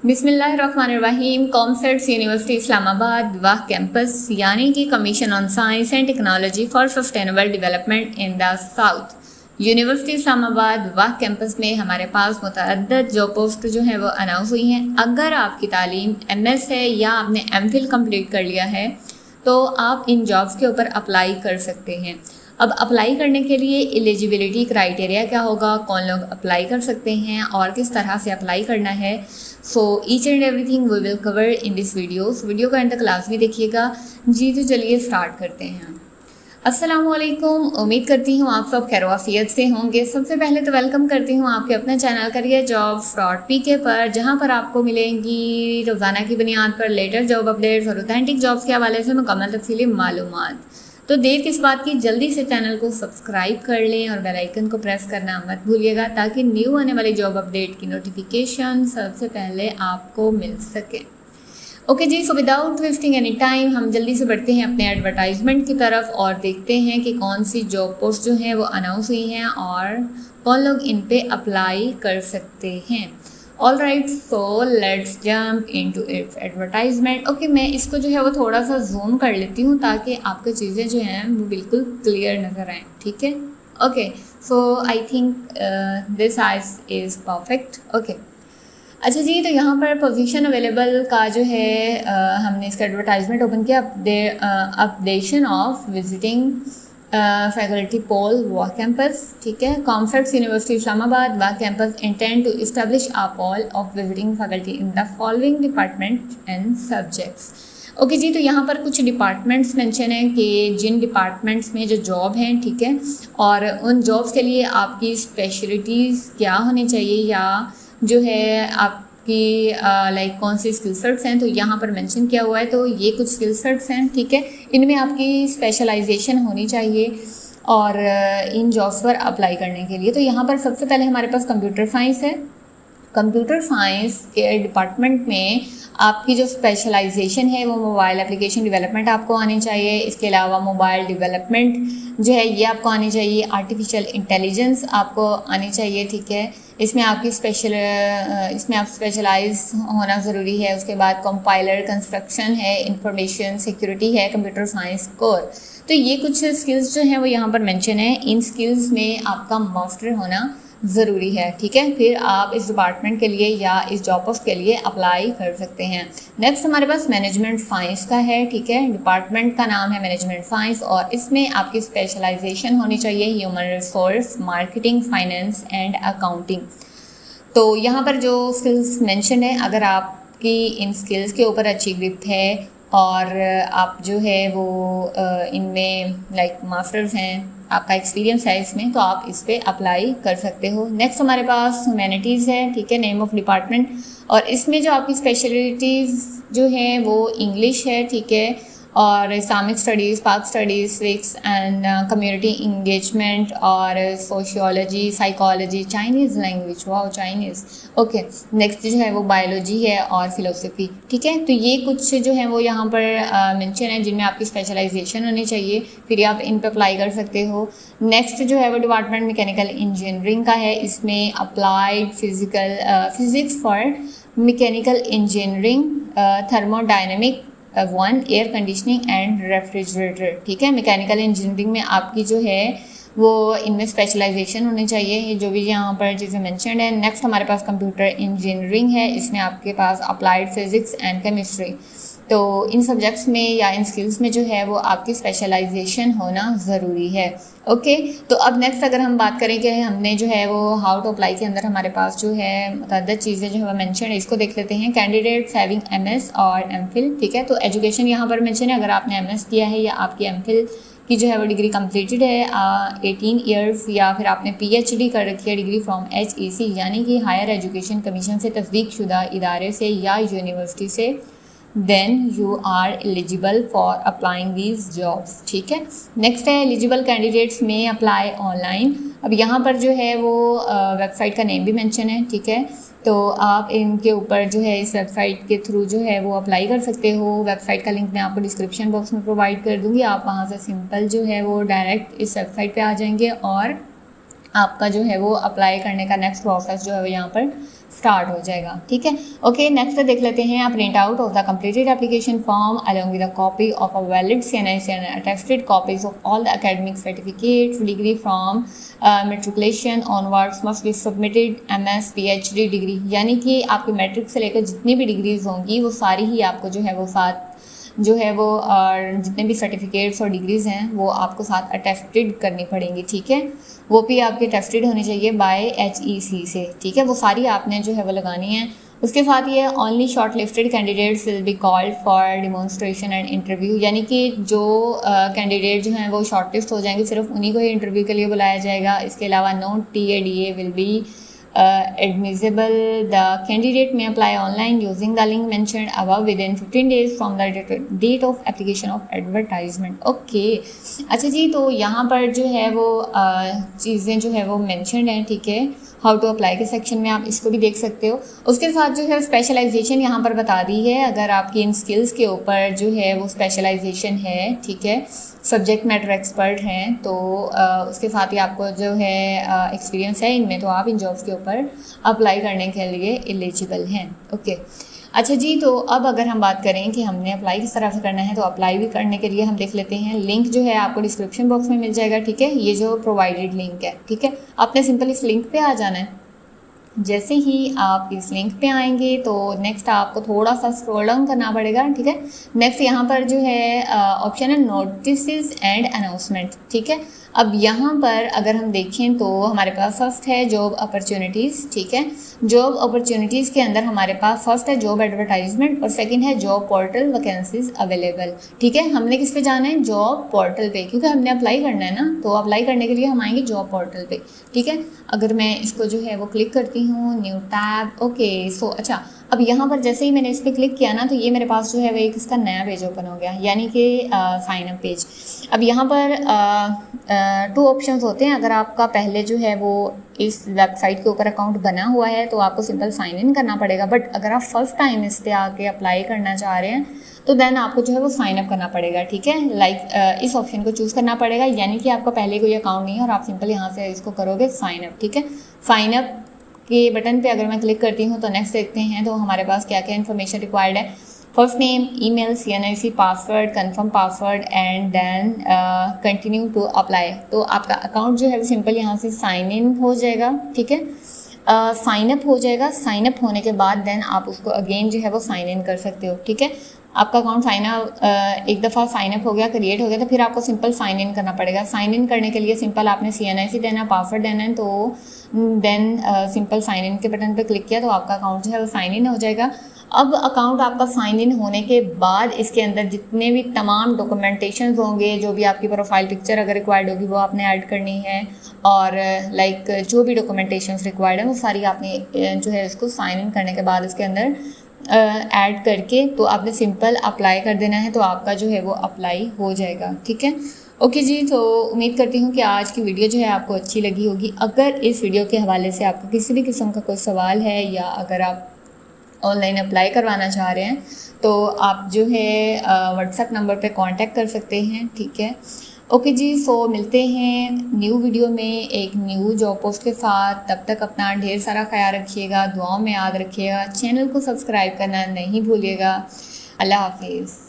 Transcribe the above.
बिस्मिल्लाहिर्रहमानिर्रहीम। COMSATS university Islamabad Wah campus यानी कि commission on science and technology for sustainable development in the south university Islamabad Wah campus में हमारे पास मुतअद्दिद job post जो है वो अनाउंस हुई हैं। अगर आपकी तालीम MS है या आपने MPhil कंप्लीट कर लिया है तो आप इन जॉब्स के ऊपर अप्लाई कर सकते हैं। अब अप्लाई करने के लिए एलिजिबिलिटी क्राइटेरिया क्या होगा, कौन लोग अप्लाई कर सकते हैं और किस तरह से अप्लाई करना है, so each and everything we will cover in this video को एंड तक क्लास भी देखिएगा। जी तो चलिए स्टार्ट करते हैं। अस्सलाम वालेकुम, उम्मीद करती हूँ आप सब खैर-ओ-आफियत से होंगे। सबसे पहले तो वेलकम करती हूँ आपके अपने चैनल करियर जॉब्स .pk पर, जहाँ पर आपको मिलेंगी रोज़ाना की बुनियाद पर लेटेस्ट जॉब अपडेट्स और ऑथेंटिक जॉब्स के हवाले से मुकम्मल तफसीली मालूमात। तो देर किस बात की, जल्दी से चैनल को सब्सक्राइब कर लें और बेल आइकन को प्रेस करना मत भूलिएगा ताकि न्यू आने वाली जॉब अपडेट की नोटिफिकेशन सबसे पहले आपको मिल सके। Okay ji, so without wasting any time हम जल्दी से बढ़ते हैं अपने एडवर्टाइजमेंट की तरफ और देखते हैं कि कौन सी जॉब पोस्ट जो है वो अनाउंस हुई हैं और कौन लोग इन पे अप्लाई कर सकते हैं। All right, so let's jump into its advertisement. Okay, मैं इसको जो है वो थोड़ा सा जूम कर लेती हूँ ताकि आपको चीज़ें जो हैं वो बिल्कुल क्लियर नज़र आएँ। ठीक है, okay, so I think this eyes is perfect. Okay, अच्छा जी, तो यहाँ पर पोजीशन अवेलेबल का जो है हमने इसका एडवर्टाइजमेंट ओपन किया। Updation of visiting faculty pool Wah campus. ठीक है, COMSATS university Islamabad Wah campus intend to establish a pool of visiting faculty in the following department and subjects. Okay ji, तो यहाँ पर कुछ डिपार्टमेंट्स मेंशन हैं कि जिन डिपार्टमेंट्स में जो जॉब हैं, ठीक है, और उन जॉब्स के लिए आपकी स्पेशलिटीज़ क्या होनी चाहिए या जो है आपकी लाइक कौन सी स्किल सेट्स हैं, तो यहाँ पर मेंशन किया हुआ है। तो ये कुछ स्किल सेट्स हैं, ठीक है, इनमें आपकी स्पेशलाइजेशन होनी चाहिए और इन जॉब्स पर अप्लाई करने के लिए। तो यहाँ पर सबसे पहले हमारे पास कंप्यूटर साइंस है। कंप्यूटर साइंस के डिपार्टमेंट में आपकी जो स्पेशलाइजेशन है वो मोबाइल एप्लीकेशन डेवलपमेंट आपको आनी चाहिए। इसके अलावा मोबाइल डेवलपमेंट जो है ये आपको आनी चाहिए। आर्टिफिशियल इंटेलिजेंस आपको आनी चाहिए, ठीक है, इसमें आपकी इसमें आप स्पेशलाइज होना ज़रूरी है। उसके बाद कंपाइलर कंस्ट्रक्शन है, इंफॉर्मेशन सिक्योरिटी है, कंप्यूटर साइंस कोर। तो ये कुछ स्किल्स जो हैं वो यहाँ पर मेंशन है। इन स्किल्स में आपका मास्टर होना ज़रूरी है, ठीक है, फिर आप इस डिपार्टमेंट के लिए या इस जॉब पोस्ट के लिए अप्लाई कर सकते हैं। नेक्स्ट हमारे पास मैनेजमेंट साइंस का है, ठीक है, डिपार्टमेंट का नाम है मैनेजमेंट साइंस और इसमें आपकी स्पेशलाइजेशन होनी चाहिए human resource, marketing, finance and accounting. तो यहाँ पर जो स्किल्स मेंशन है, अगर आपकी इन स्किल्स के ऊपर अच्छी ग्रिप है और आप जो है वो इनमें लाइक मास्टर्स हैं, आपका एक्सपीरियंस है इसमें, तो आप इस पर अप्लाई कर सकते हो। नेक्स्ट हमारे पास ह्यूमैनिटीज़ है, ठीक है, नेम ऑफ डिपार्टमेंट, और इसमें जो आपकी स्पेशलिटीज़ जो हैं वो इंग्लिश है, ठीक है, और Islamic studies, Pak studies, civics and community engagement और sociology, psychology, Chinese language, wow Chinese. Okay, next जो है वो बायोलॉजी है और फिलोसफी, ठीक है। तो ये कुछ जो है वो यहाँ पर मेंशन है जिनमें आपकी स्पेशलाइजेशन होनी चाहिए, फिर आप इन पर अप्लाई कर सकते हो। नेक्स्ट जो है वो डिपार्टमेंट मैकेनिकल इंजीनियरिंग का है। इसमें applied physics for mechanical engineering, thermodynamic 1, air conditioning and refrigerator, ठीक है। मैकेनिकल इंजीनियरिंग में आपकी जो है वो इनमें स्पेशलाइजेशन होनी चाहिए, ये जो भी यहाँ पर चीज़ें मेंशन्ड है। नेक्स्ट हमारे पास कंप्यूटर इंजीनियरिंग है, इसमें आपके पास अप्लाइड फिजिक्स एंड केमिस्ट्री। तो इन सब्जेक्ट्स में या इन स्किल्स में जो है वो आपकी स्पेशलाइजेशन होना ज़रूरी है। ओके, तो अब नेक्स्ट अगर हम बात करें कि हमने जो है वो हाउ टू अप्लाई के अंदर हमारे पास जो है मुतअद्दिद चीज़ें जो है वो मेंशन है, इसको देख लेते हैं। कैंडिडेट्स हैविंग MS और MPhil, ठीक है, तो एजुकेशन यहाँ पर मेंशन है। अगर आपने MS किया है या आपकी MPhil की जो है वो डिग्री कंप्लीटेड है 18 ईयर्स, या फिर आपने PhD कर रखी है डिग्री फ्रॉम HEC यानी कि हायर एजुकेशन कमीशन से तस्दीक शुदा इदारे से या यूनिवर्सिटी से, then you are eligible for applying these jobs, ठीक है। नेक्स्ट है एलिजिबल कैंडिडेट्स में अप्लाई ऑनलाइन। अब यहाँ पर जो है वो वेबसाइट का नेम भी मेंशन है, ठीक है, तो आप इनके ऊपर जो है इस वेबसाइट के थ्रू जो है वो अप्लाई कर सकते हो। वेबसाइट का लिंक मैं आपको डिस्क्रिप्शन बॉक्स में प्रोवाइड कर दूँगी, आप वहाँ से सिंपल जो है वो डायरेक्ट इस वेबसाइट पे आ जाएंगे और आपका जो है वो अप्लाई करने का नेक्स्ट प्रोसेस जो है वो यहाँ पर स्टार्ट हो जाएगा। ठीक है, ओके नेक्स्ट देख लेते हैं। आप print out of the completed application form along with a copy of a valid CNIC and attested copies of all the academic certificates degree from matriculation onwards must be submitted. MS PhD degree, यानी कि आपकी matric से लेकर जितनी भी degrees होंगी वो सारी ही आपको जो है वो साथ जो है वो जितने भी सर्टिफिकेट्स और डिग्रीज़ हैं वो आपको साथ अटेस्टेड करनी पड़ेंगी। ठीक है, वो भी आपकी अटेस्टेड होनी चाहिए बाय HEC से। ठीक है, वो सारी आपने जो है वो लगानी है। उसके साथ ये only short listed candidates will be called for demonstration and interview, यानी कि जो कैंडिडेट जो हैं वो शॉर्ट लिस्ट हो जाएंगे, सिर्फ उन्हीं को ही इंटरव्यू के लिए बुलाया जाएगा। इसके अलावा no TA DA will be admissible. The candidate may apply online using the link mentioned above within 15 days from the date of application of advertisement. Okay, अच्छा जी, तो यहाँ पर जो है वो चीज़ें जो है वो mentioned हैं। ठीक है, हाउ टू अप्लाई के सेक्शन में आप इसको भी देख सकते हो। उसके साथ जो है स्पेशलाइजेशन यहाँ पर बता दी है। अगर आपकी इन स्किल्स के ऊपर जो है वो स्पेशलाइजेशन है, ठीक है, सब्जेक्ट मैटर एक्सपर्ट हैं, तो उसके साथ ही आपको जो है एक्सपीरियंस है इनमें, तो आप इन जॉब्स के ऊपर अप्लाई करने के लिए एलिजिबल हैं। ओके, अच्छा जी, तो अब अगर हम बात करें कि हमने अप्लाई किस तरह से करना है, तो अप्लाई भी करने के लिए हम देख लेते हैं। लिंक जो है आपको डिस्क्रिप्शन बॉक्स में मिल जाएगा। ठीक है, ये जो प्रोवाइडेड लिंक है, ठीक है, आपने सिंपल इस लिंक पे आ जाना है। जैसे ही आप इस लिंक पे आएंगे तो नेक्स्ट आपको थोड़ा सा स्क्रॉल डाउन करना पड़ेगा। ठीक है, नेक्स्ट यहाँ पर जो है ऑप्शन है नोटिस एंड अनाउंसमेंट। ठीक है, अब यहाँ पर अगर हम देखें तो हमारे पास फर्स्ट है जॉब अपॉर्चुनिटीज़। ठीक है, जॉब अपॉर्चुनिटीज़ के अंदर हमारे पास फर्स्ट है जॉब एडवर्टाइजमेंट और सेकंड है जॉब पोर्टल वैकेंसीज अवेलेबल। ठीक है, हमने किस पे जाना है? जॉब पोर्टल पे, क्योंकि हमने अप्लाई करना है ना, तो अप्लाई करने के लिए हम आएंगे जॉब पोर्टल पे। ठीक है, अगर मैं इसको जो है वो क्लिक करती हूँ, न्यू टैब, ओके सो अच्छा, अब यहाँ पर जैसे ही मैंने इस पर क्लिक किया ना, तो ये मेरे पास जो है वो एक इसका नया पेज ओपन हो गया, यानी कि साइन अप पेज। अब यहाँ पर 2 ऑप्शंस होते हैं। अगर आपका पहले जो है वो इस वेबसाइट के ऊपर अकाउंट बना हुआ है तो आपको सिंपल साइन इन करना पड़ेगा, बट अगर आप फर्स्ट टाइम इस पर आके अप्लाई करना चाह रहे हैं तो देन आपको जो है वो साइन अप करना पड़ेगा। ठीक है, लाइक इस ऑप्शन को चूज़ करना पड़ेगा, यानी कि आपका पहले कोई अकाउंट नहीं है और आप सिंपल यहाँ से इसको करोगे साइन अप। ठीक है, साइन अप के बटन पे अगर मैं क्लिक करती हूँ तो नेक्स्ट देखते हैं, तो हमारे पास क्या क्या इन्फॉर्मेशन रिक्वायर्ड है। First name, email, CNIC password, confirm password and then continue to apply. तो आपका अकाउंट जो है वो सिंपल यहाँ से साइन इन हो जाएगा। ठीक है, साइन अप हो जाएगा। साइन अप होने के बाद देन आप उसको अगेन जो है वो साइन इन कर सकते हो। ठीक है, आपका अकाउंट एक दफ़ा साइन अप हो गया, क्रिएट हो गया, तो फिर आपको सिंपल साइन इन करना पड़ेगा। साइन इन करने के लिए सिंपल आपने CNIC देना, पासवर्ड देना है, तो देन सिंपल साइन इन के बटन पे क्लिक किया तो आपका अकाउंट जो है वो साइन इन हो जाएगा। अब अकाउंट आपका साइन इन होने के बाद इसके अंदर जितने भी तमाम डॉक्यूमेंटेशन होंगे, जो भी आपकी प्रोफाइल पिक्चर अगर रिक्वायर्ड होगी वो आपने ऐड करनी है, और लाइक जो भी डॉक्यूमेंटेशन रिक्वायर्ड है वो सारी आपने जो है इसको साइन इन करने के बाद इसके अंदर ऐड करके तो आपने सिंपल अप्लाई कर देना है, तो आपका जो है वो अप्लाई हो जाएगा। ठीक है, ओके जी, तो उम्मीद करती हूँ कि आज की वीडियो जो है आपको अच्छी लगी होगी। अगर इस वीडियो के हवाले से आपको किसी भी किस्म का कोई सवाल है या अगर आप ऑनलाइन अप्लाई करवाना चाह रहे हैं तो आप जो है व्हाट्सएप नंबर पे कांटेक्ट कर सकते हैं। ठीक है, ओके जी, सो मिलते हैं न्यू वीडियो में एक न्यू जॉब पोस्ट के साथ। तब तक अपना ढेर सारा ख्याल रखिएगा, दुआओं में याद रखिएगा, चैनल को सब्सक्राइब करना नहीं भूलिएगा। अल्लाह हाफिज़।